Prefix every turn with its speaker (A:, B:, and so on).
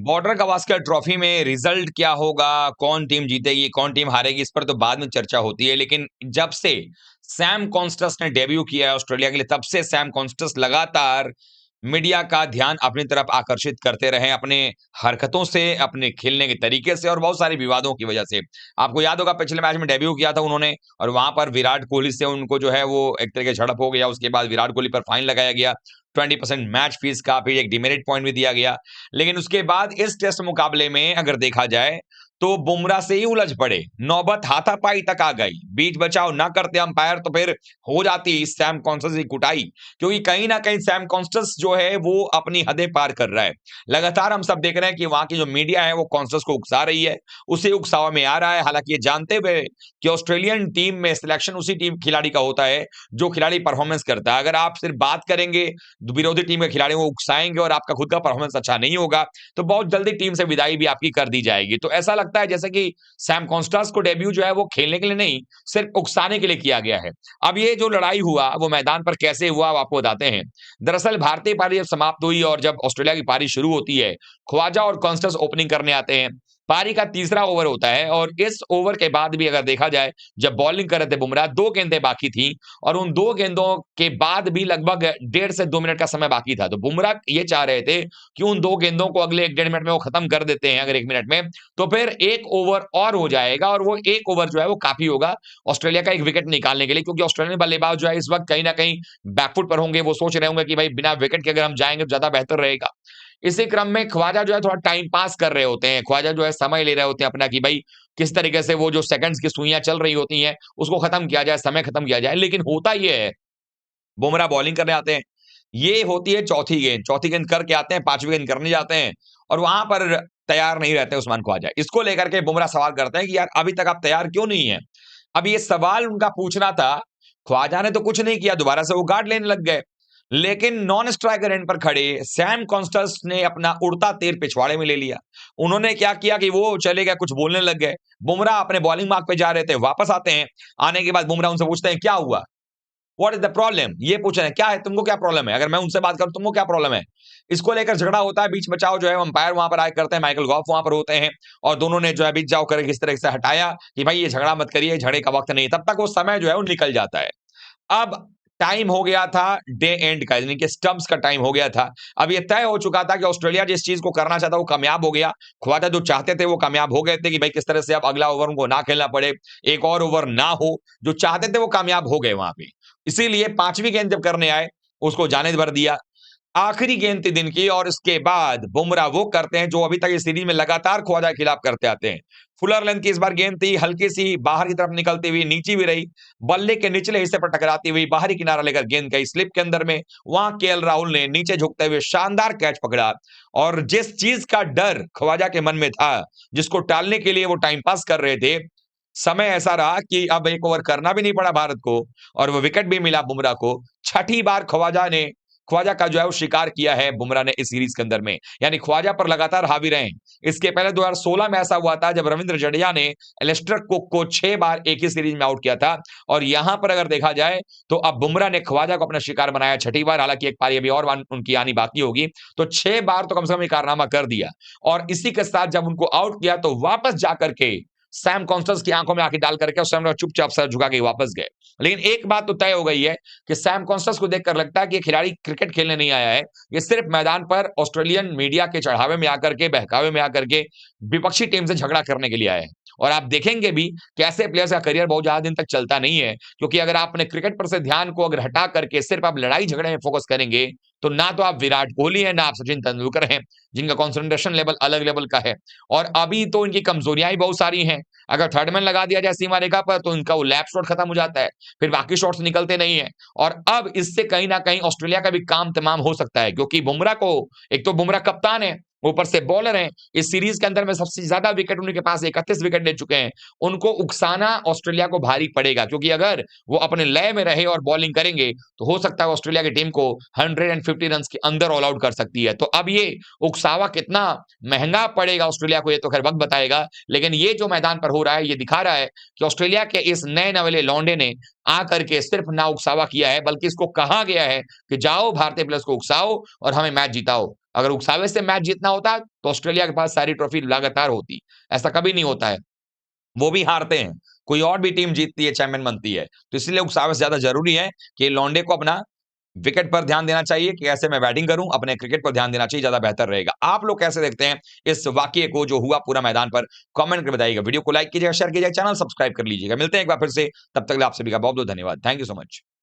A: Border Gavaskar trophy में result क्या होगा, कौन टीम जीतेगी, कौन टीम हारेगी, इस पर तो बाद में चर्चा होती है। लेकिन जब से सैम कॉन्स्टस ने डेब्यू किया है ऑस्ट्रेलिया के लिए, तब से सैम कॉन्स्टस लगातार मीडिया का ध्यान अपनी तरफ आकर्षित करते रहे, अपने हरकतों से, अपने खेलने के तरीके से और बहुत सारे विवादों की वजह से। आपको याद होगा पिछले मैच में डेब्यू किया था उन्होंने और वहां पर विराट कोहली से उनको जो है वो एक तरह की झड़प हो गया। उसके बाद विराट कोहली पर फाइन लगाया गया 20% मैच फीस का, फिर एक डिमेरिट पॉइंट भी दिया गया। लेकिन उसके बाद इस टेस्ट मुकाबले में अगर देखा जाए तो बुमराह से ही उलझ पड़े, नौबत हाथापाई तक आ गई। बीच बचाव ना करते अंपायर तो फिर हो जाती सैम कॉन्स्टेंस की कुटाई, क्योंकि कहीं ना कहीं सैम कॉन्स्टेंस जो है वो अपनी हदें पार कर रहा है। लगातार हम सब देख रहे हैं कि वहां की जो मीडिया है वो कॉन्स्टेंस को उकसा रही है, उसे उकसावा में आ रहा है। हालांकि ये जानते हुए कि ऑस्ट्रेलियन टीम में सिलेक्शन उसी टीम खिलाड़ी का होता है जो खिलाड़ी परफॉर्मेंस करता है। अगर आप सिर्फ बात करेंगे, विरोधी टीम के खिलाड़ियों को उकसाएंगे और आपका खुद का परफॉर्मेंस अच्छा नहीं होगा, तो बहुत जल्दी टीम से विदाई भी आपकी कर दी जाएगी। तो ऐसा लगता है जैसे कि सैम कॉन्स्टेंस को डेब्यू जो है वो खेलने के लिए नहीं, सिर्फ उकसाने के लिए किया गया है। अब ये जो लड़ाई हुआ वो मैदान पर कैसे हुआ अब आपको बताते हैं। दरअसल भारतीय पारी जब समाप्त हुई और जब ऑस्ट्रेलिया की पारी शुरू होती है, ख्वाजा और कॉन्स्टेंस ओपनिंग करने आते हैं। पारी का तीसरा ओवर होता है और इस ओवर के बाद भी अगर देखा जाए, जब बॉलिंग कर रहे थे बुमराह, 2 गेंदें बाकी थी और उन 2 गेंदों के बाद भी लगभग 1.5 से 2 मिनट का समय बाकी था। तो बुमराह ये चाह रहे थे कि उन 2 गेंदों को अगले 1 डेढ़ मिनट में वो खत्म कर देते हैं, अगर 1 मिनट में, तो फिर 1 ओवर और हो जाएगा और वो 1 ओवर जो है वो काफ़ी होगा ऑस्ट्रेलिया का 1 विकेट निकालने के लिए, क्योंकि ऑस्ट्रेलियन बल्लेबाज जो है इस वक्त कहीं न कहीं बैकफुट पर होंगे। वो सोच रहे होंगे कि भाई बिना विकेट के अगर हम जाएँगे तो ज़्यादा बेहतर रहेगा। इसी क्रम में ख्वाजा जो है थोड़ा टाइम पास कर रहे होते हैं। ख्वाजा जो है समय ले रहे होते हैं अपना कि भाई किस तरीके से वो जो सेकंड्स की सुइयाँ चल रही होती हैं, उसको खत्म किया जाए, समय खत्म किया जाए। लेकिन होता ये है, बुमराह बॉलिंग करने आते हैं। ये होती है चौथी गेंद करके आते हैं, 5वीं गेंद करने जाते हैं और वहाँ पर तैयार नहीं रहते उस्मान ख्वाजा। इसको लेकर के बुमराह सवाल करते हैं कि यार अभी तक आप तैयार क्यों नहीं हैं? अब ये सवाल उनका पूछना था, ख्वाजा ने तो कुछ नहीं किया, दोबारा से वो गार्ड लेने लग गए। लेकिन नॉन स्ट्राइकर एंड पर खड़े सैम कॉन्स्टेंस ने अपना उड़ता तीर पिछवाड़े में ले लिया। उन्होंने क्या किया कि वो चले गए, कुछ बोलने लग गए। बुमराह अपने बॉलिंग मार्क पे जा रहे थे, वापस आते हैं। आने के बाद बुमराह उनसे पूछते हैं, "क्या हुआ? What is the problem?" ये पूछ रहे हैं, क्या है, तुमको क्या प्रॉब्लम है? अगर मैं उनसे बात करूं, तुमको क्या प्रॉब्लम है? इसको लेकर झगड़ा होता है, बीच बचाव जो है अंपायर वहां पर आए करते हैं, माइकल गॉफ वहां पर होते हैं और दोनों ने जो है बीच जाओ करके इस तरह से हटाया कि भाई ये झगड़ा मत करिए, झगड़े का वक्त नहीं। तब तक वो समय जो है वो निकल जाता है। अब टाइम हो गया था डे एंड का, यानी कि स्टंप्स का टाइम हो गया था। अब ये तय हो चुका था कि ऑस्ट्रेलिया जिस चीज को करना चाहता वो कामयाब हो गया। ख्वाजा जो चाहते थे वो कामयाब हो गए थे कि भाई किस तरह से अब अगला ओवर उनको ना खेलना पड़े, एक और ओवर ना हो। जो चाहते थे वो कामयाब हो गए वहां पे। इसीलिए 5वीं गेंद जब करने आए, उसको जाने भर दिया। आखिरी गेंद थी दिन की और इसके बाद बुमराह वो करते हैं जो अभी तक इस सीरीज में लगातार ख्वाजा के खिलाफ करते आते हैं। फुलर लेंथ की इस बार गेंद थी, हल्की सी बाहर की तरफ निकलती हुई नीचे भी रही, बल्ले के निचले हिस्से पर टकराती हुई बाहरी किनारा लेकर गेंद गई स्लिप के अंदर में। वहां केएल राहुल ने नीचे झुकते हुए शानदार कैच पकड़ा और जिस चीज का डर ख्वाजा के मन में था, जिसको टालने के लिए वो टाइम पास कर रहे थे, समय ऐसा रहा कि अब एक ओवर करना भी नहीं पड़ा भारत को और वो विकेट भी मिला बुमराह को। छठी बार ख्वाजा का जो है वो शिकार किया है बुमराह ने इस सीरीज के अंदर में, यानी ख्वाजा पर लगातार हावी रहे। इसके पहले 2016 में ऐसा हुआ था जब रविंद्र जडेजा ने एलिस्टर कुक को 6 बार एक ही सीरीज में आउट किया था और यहां पर अगर देखा जाए तो अब बुमराह ने ख्वाजा को अपना शिकार बनाया छठी बार। हालांकि एक पारी अभी और उनकी आनी बाकी होगी, तो 6 बार तो कम से कम ये कारनामा कर दिया और इसी के साथ जब उनको आउट किया तो वापस जाकर के सैम कॉन्स्टेंस की आंखों में आंखें डाल करके उस समय चुपचाप सर झुका के वापस गए। लेकिन एक बात तो तय हो गई है कि सैम कॉन्स्टेंस को देखकर लगता है कि ये खिलाड़ी क्रिकेट खेलने नहीं आया है, ये सिर्फ मैदान पर ऑस्ट्रेलियन मीडिया के चढ़ावे में आकर के, बहकावे में आकर के विपक्षी टीम से झगड़ा करने के लिए आया है। और आप देखेंगे भी कि ऐसे प्लेयर्स का करियर बहुत ज्यादा दिन तक चलता नहीं है, क्योंकि अगर आप अपने क्रिकेट पर से ध्यान को अगर हटा करके सिर्फ आप लड़ाई झगड़े में फोकस करेंगे, तो ना तो आप विराट कोहली हैं, ना आप सचिन तेंदुलकर हैं, जिनका कंसंट्रेशन लेवल अलग लेवल का है। और अभी तो इनकी कमजोरियां ही बहुत सारी हैं। अगर थर्ड मैन लगा दिया जाए सीमा रेखा पर तो इनका वो लैप शॉट खत्म हो जाता है, फिर बाकी शॉट्स निकलते नहीं है। और अब इससे कहीं ना कहीं ऑस्ट्रेलिया का भी काम तमाम हो सकता है, क्योंकि बुमराह को, एक तो बुमराह कप्तान है, ऊपर से बॉलर हैं। इस सीरीज के अंदर में सबसे ज्यादा विकेट उनके पास 31 विकेट ले चुके हैं। उनको उकसाना ऑस्ट्रेलिया को भारी पड़ेगा, क्योंकि अगर वो अपने लय में रहे और बॉलिंग करेंगे तो हो सकता है ऑस्ट्रेलिया की टीम को 150 रन के अंदर ऑल आउट कर सकती है। तो अब ये उकसावा कितना महंगा पड़ेगा ऑस्ट्रेलिया को, ये तो खैर वक्त बताएगा। लेकिन ये जो मैदान पर हो रहा है, ये दिखा रहा है कि ऑस्ट्रेलिया के इस नए नवेले लौंडे ने आकर के सिर्फ ना उकसावा किया है, बल्कि इसको कहा गया है कि जाओ भारतीय प्लेयर्स को उकसाओ और हमें मैच जिताओ। अगर उकसावे से मैच जीतना होता तो ऑस्ट्रेलिया के पास सारी ट्रॉफी लगातार होती। ऐसा कभी नहीं होता है। वो भी हारते हैं। कोई और भी टीम जीतती है, चैंपियन बनती है। तो इसलिए उकसावे से ज़्यादा ज़रूरी है कि लॉन्डे को अपना विकेट पर ध्यान देना चाहिए कि कैसे मैं बैटिंग करूँ, अपने क्रिकेट पर ध्यान देना चाहिए, ज़्यादा बेहतर रहेगा। आप लोग कैसे देखते हैं इस वाक़ये को जो हुआ पूरा मैदान पर? कमेंट करके बताइएगा। वीडियो को लाइक कीजिएगा, शेयर कीजिएगा, चैनल सब्सक्राइब कर लीजिएगा। मिलते हैं एक बार फिर से, तब तक के लिए आप सभी का बहुत-बहुत धन्यवाद। Thank you so much.